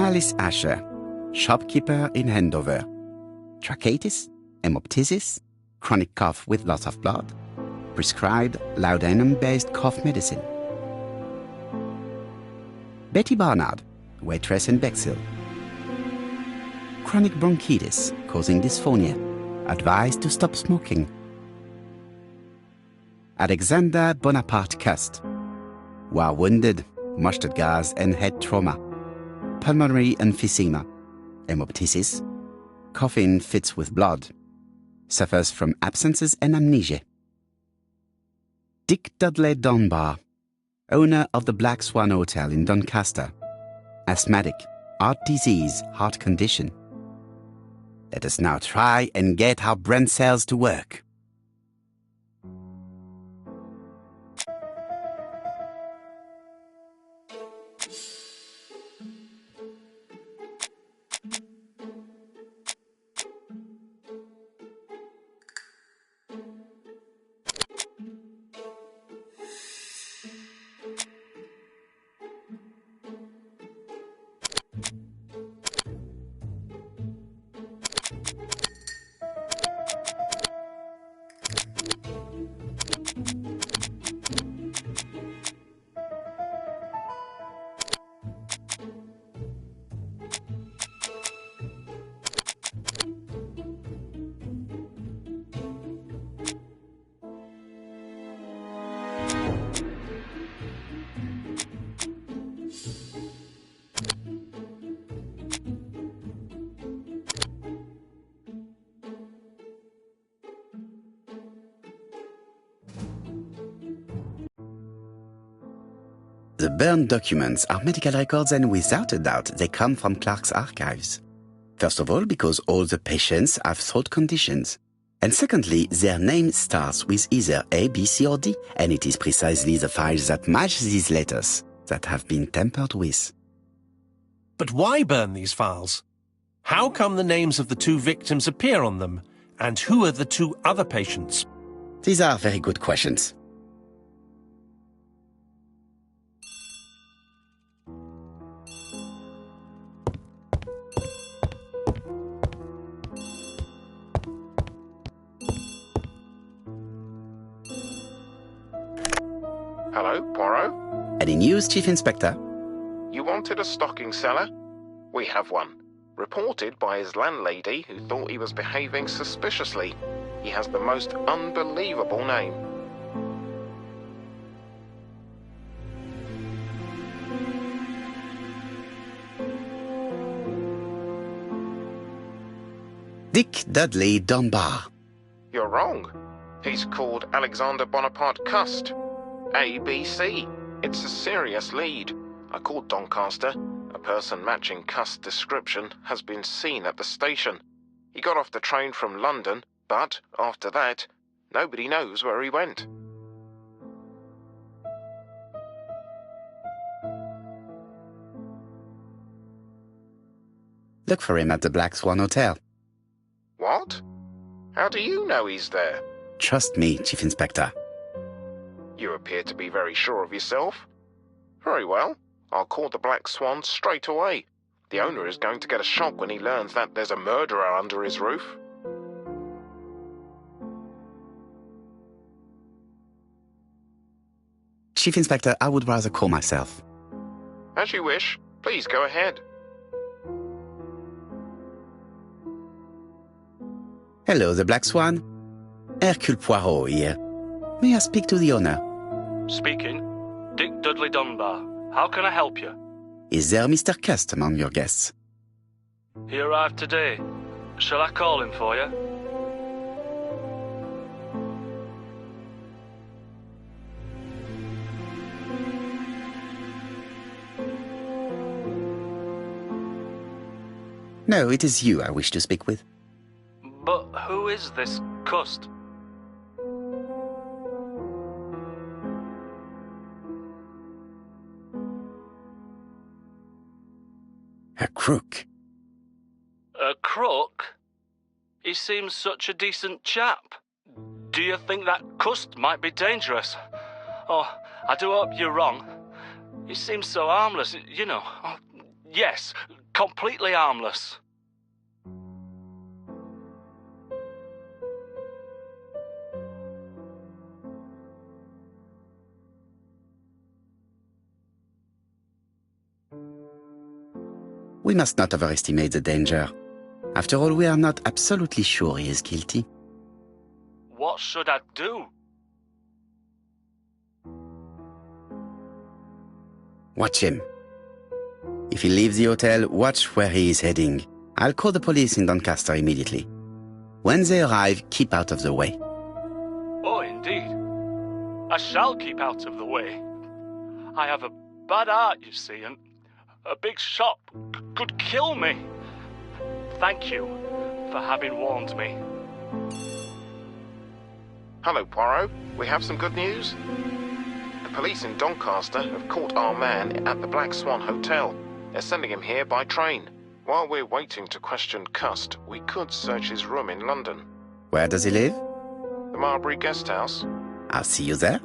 Alice Asher, shopkeeper in Andover. Tracheitis, hemoptysis, chronic cough with loss of blood. Prescribed laudanum-based cough medicine. Betty Barnard, waitress in Bexhill. Chronic bronchitis causing dysphonia. Advised to stop smoking. Alexander Bonaparte Cust. War wounded, mustard gas and head trauma. Pulmonary emphysema. Hemoptysis. Coughing fits with blood. Suffers from absences and amnesia. Dick Dudley Dunbar, owner of the Black Swan Hotel in Doncaster. Asthmatic, heart disease, heart condition. Let us now try and get our brain cells to work. The burned documents are medical records, and without a doubt they come from Clark's archives. First of all, because all the patients have throat conditions. And secondly, their name starts with either A, B, C or D, and it is precisely the files that match these letters that have been tampered with. But why burn these files? How come the names of the two victims appear on them? And who are the two other patients? These are very good questions. Hello, Poirot? Any news, Chief Inspector? You wanted a stocking seller? We have one. Reported by his landlady, who thought he was behaving suspiciously. He has the most unbelievable name. Dick Dudley Dunbar. You're wrong. He's called Alexander Bonaparte Cust. ABC. It's a serious lead. I called Doncaster. A person matching Cust's description has been seen at the station. He got off the train from London, but after that, nobody knows where he went. Look for him at the Black Swan Hotel. What? How do you know he's there? Trust me, Chief Inspector. You appear to be very sure of yourself. Very well. I'll call the Black Swan straight away. The owner is going to get a shock when he learns that there's a murderer under his roof. Chief Inspector, I would rather call myself. As you wish. Please go ahead. Hello, the Black Swan. Hercule Poirot here. May I speak to the owner? Speaking. Dick Dudley Dunbar. How can I help you? Is there Mr. Cust among your guests? He arrived today. Shall I call him for you? No, it is you I wish to speak with. But who is this Cust? A crook. A crook? He seems such a decent chap. Do you think that Cust might be dangerous? Oh, I do hope you're wrong. He seems so harmless, you know. Oh, yes, completely harmless. We must not overestimate the danger. After all, we are not absolutely sure he is guilty. What should I do? Watch him. If he leaves the hotel, watch where he is heading. I'll call the police in Doncaster immediately. When they arrive, keep out of the way. Oh, indeed. I shall keep out of the way. I have a bad heart, you see, and a big shot could kill me. Thank you for having warned me. Hello, Poirot. We have some good news. The police in Doncaster have caught our man at the Black Swan Hotel. They're sending him here by train. While we're waiting to question Cust, we could search his room in London. Where does he live? The Marbury Guest House. I'll see you there.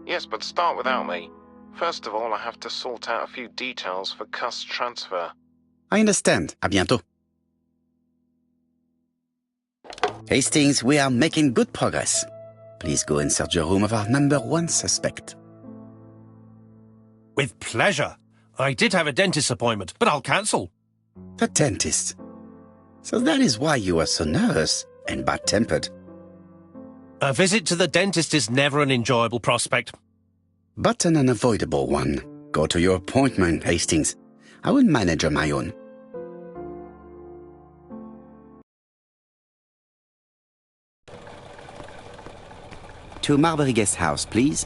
Yes, but start without me. First of all, I have to sort out a few details for Cust's transfer. I understand. À bientôt. Hastings, we are making good progress. Please go and search the room of our number one suspect. With pleasure. I did have a dentist appointment, but I'll cancel. The dentist. So that is why you are so nervous and bad-tempered. A visit to the dentist is never an enjoyable prospect. But an unavoidable one. Go to your appointment, Hastings. I will manage on my own. To Marbury Guest House, please.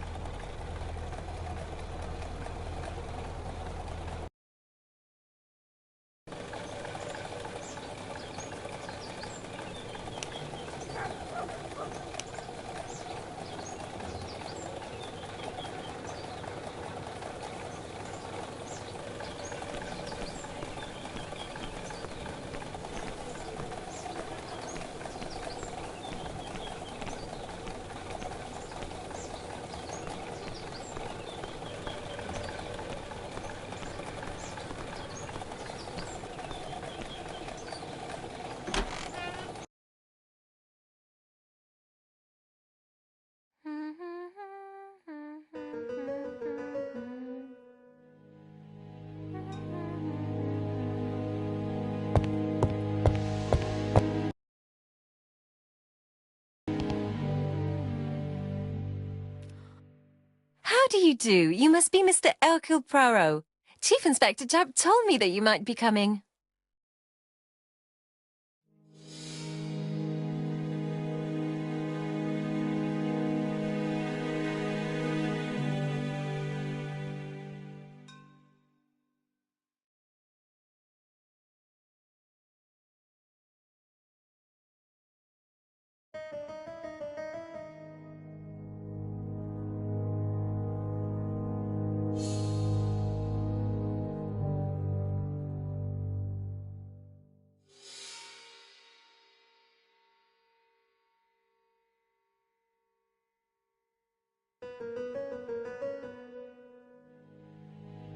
How do you do? You must be Mr. Hercule Poirot. Chief Inspector Jupp told me that you might be coming.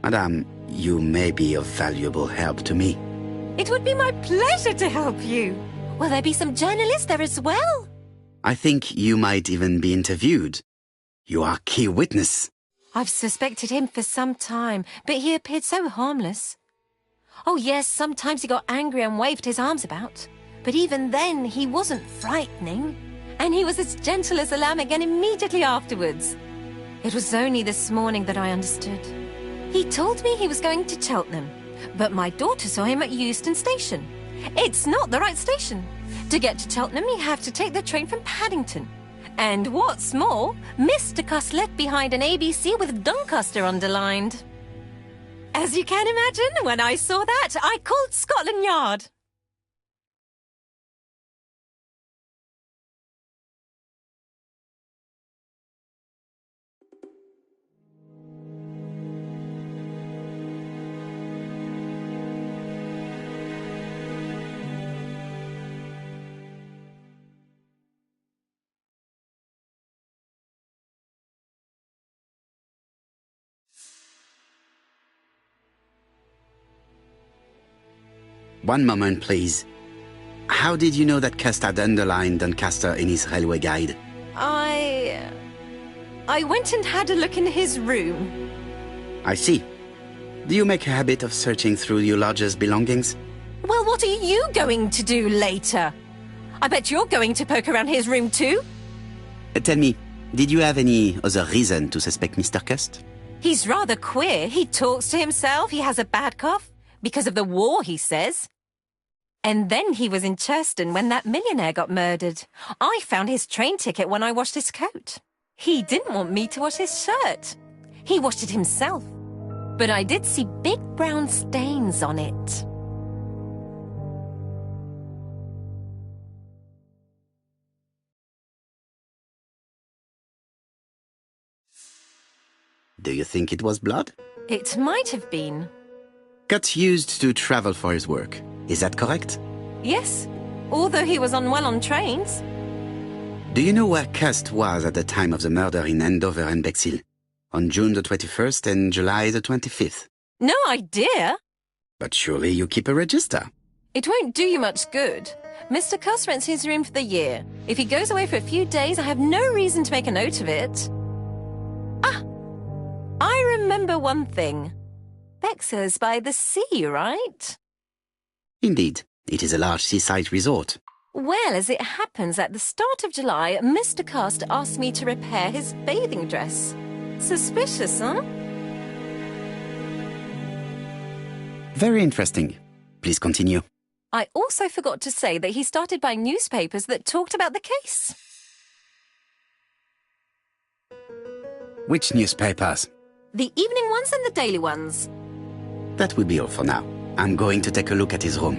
Madame, you may be of valuable help to me. It would be my pleasure to help you. Will there be some journalists there as well? I think you might even be interviewed. You are key witness. I've suspected him for some time, but he appeared so harmless. Oh yes, sometimes he got angry and waved his arms about. But even then, he wasn't frightening. And he was as gentle as a lamb again immediately afterwards. It was only this morning that I understood. He told me he was going to Cheltenham, but my daughter saw him at Euston Station. It's not the right station. To get to Cheltenham, you have to take the train from Paddington. And what's more, Mr. Cuss left behind an ABC with Doncaster underlined. As you can imagine, when I saw that, I called Scotland Yard. One moment, please. How did you know that Cust had underlined Doncaster in his railway guide? I went and had a look in his room. I see. Do you make a habit of searching through your lodger's belongings? Well, what are you going to do later? I bet you're going to poke around his room too. Tell me, did you have any other reason to suspect Mr. Cust? He's rather queer. He talks to himself. He has a bad cough. Because of the war, he says. And then he was in Churston when that millionaire got murdered. I found his train ticket when I washed his coat. He didn't want me to wash his shirt. He washed it himself. But I did see big brown stains on it. Do you think it was blood? It might have been. Cust used to travel for his work. Is that correct? Yes, although he was unwell on trains. Do you know where Cust was at the time of the murder in Andover and Bexhill? On June the 21st and July the 25th? No idea. But surely you keep a register. It won't do you much good. Mr. Cust rents his room for the year. If he goes away for a few days, I have no reason to make a note of it. I remember one thing. Bexhill's by the sea, right? Indeed, it is a large seaside resort. Well, as it happens, at the start of July, Mr. Cust asked me to repair his bathing dress. Suspicious, huh? Very interesting. Please continue. I also forgot to say that he started buying newspapers that talked about the case. Which newspapers? The evening ones and the daily ones. That will be all for now. I'm going to take a look at his room.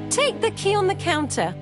Take the key on the counter.